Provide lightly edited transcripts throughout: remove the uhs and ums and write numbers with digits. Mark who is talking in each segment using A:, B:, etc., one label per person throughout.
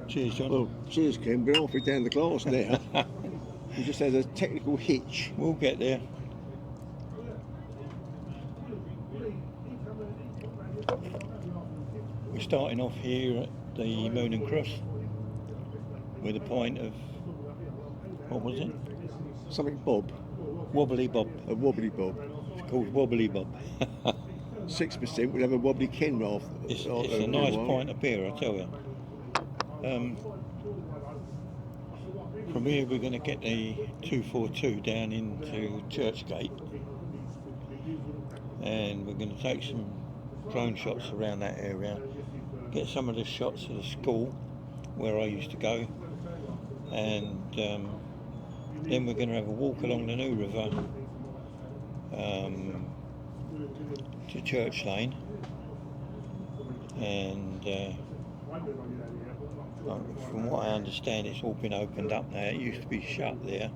A: Cheers, John.
B: Well, cheers, Ken. We're halfway down the glass now. We just had a technical hitch.
A: We'll get there. We're starting off here at the Moon and Cross with a pint of, what was it?
B: Something Bob.
A: Wobbly Bob.
B: A wobbly Bob.
A: It's called Wobbly Bob.
B: 6%. We'll have a wobbly Ken after.
A: It's a nice pint of beer, I tell you. From here we're going to get the 242 down into Churchgate, and we're going to take some drone shots around that area, get some of the shots of the school where I used to go, and then we're going to have a walk along the New River to Church Lane, and from what I understand, it's all been opened up now. It used to be shut there,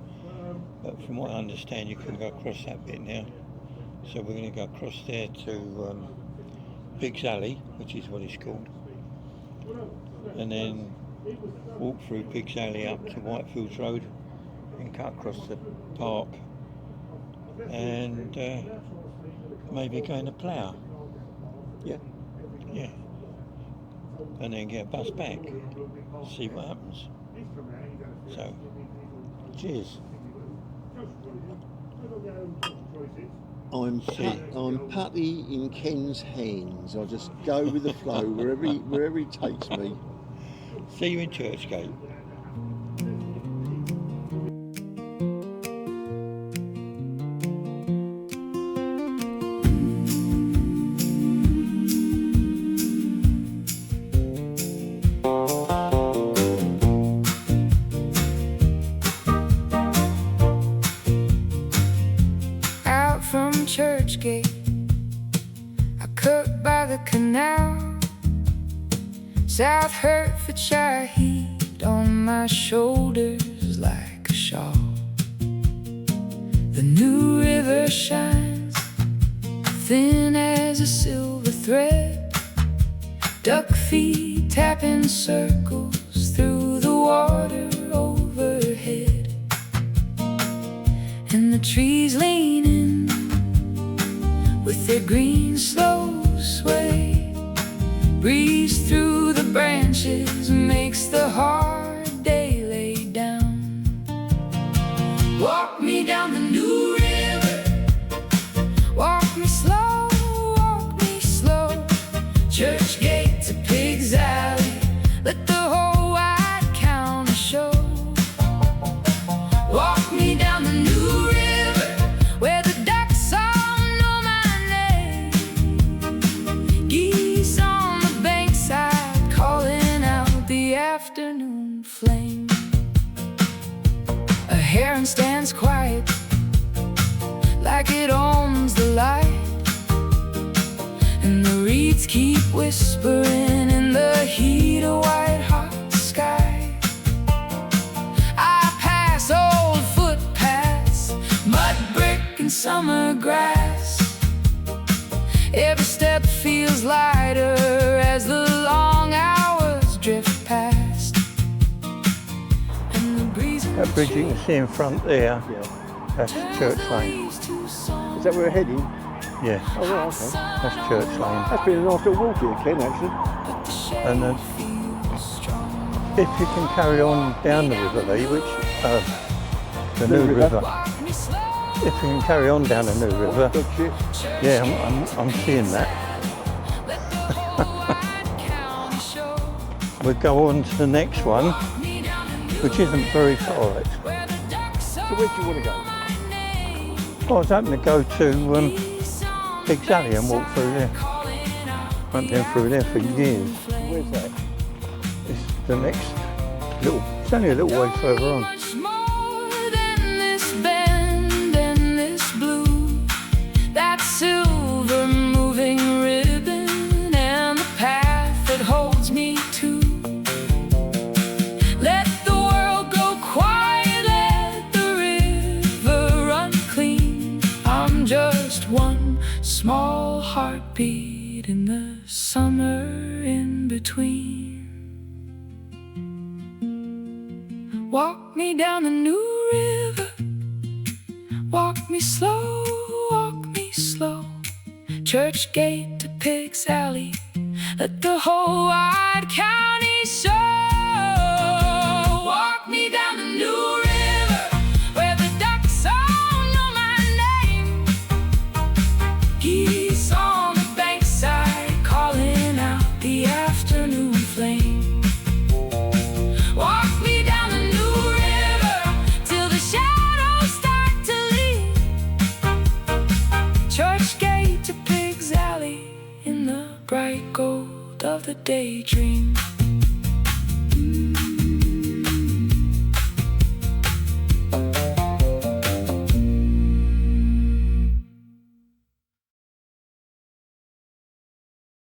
A: but from what I understand, you can go across that bit now. So we're going to go across there to Pig's Alley, which is what it's called, and then walk through Pig's Alley up to Whitefields Road and cut across the park, and maybe go in a plough.
B: Yeah.
A: Yeah. And then get a bus back, see what happens. So, cheers.
B: I'm putty in Ken's hands. I'll just go with the flow wherever he takes me.
A: See you in Churchgate.
C: Churchgate, I cut by the canal, South Hertfordshire heat on my shoulders like a shawl. The New River shines thin as a silver thread, duck feet tapping circles through the water overhead, and the trees lean in with their green slow sway. Breeze through the branches makes the hard day lay down. Walk me down the New River, walk me slow, Churchgate to Pig's Alley, let the whole wide county show. Walk me down the New River, where the ducks all know my name. Geese on the bankside calling out the afternoon flame. A heron stands quiet like it owns the light, and the reeds keep whispering in the heat of white-hot sky. I pass old footpaths, mud brick and summer grass. Every step feels lighter as the long hours drift past, and the breeze.
A: That bridge you can see in front there,
B: Yeah.
A: that's Church Lane.
B: Is that where we're heading?
A: Yeah,
B: Oh, right, okay.
A: that's Church Lane.
B: That's been a nice little walk here, Ken, actually.
A: And if you can carry on down the River Lee, the New River. If you can carry on down the New River,
B: Good shit.
A: yeah, I'm seeing that. We'll go on to the next one, which isn't very far actually.
B: So where do you want to go?
A: I was hoping to go to Pig's Alley and walk through there. Went down through there for years.
B: Where's that?
A: It's the next little, it's only a little way further on.
C: Much more than this bend and this blue, that silver moving ribbon and the path that holds me to. Let the world go quiet, let the river run clean. I'm just one small heartbeat in the summer in between. Walk me down the New River, walk me slow, walk me slow. Churchgate to Pig's Alley, let the whole wide county show. Walk me down the New River, where the ducks all know my name. Geese on the bankside calling out the afternoon flame. Walk me down the New River till the shadows start to leave. Churchgate to Pig's Alley in the bright gold of the daydream.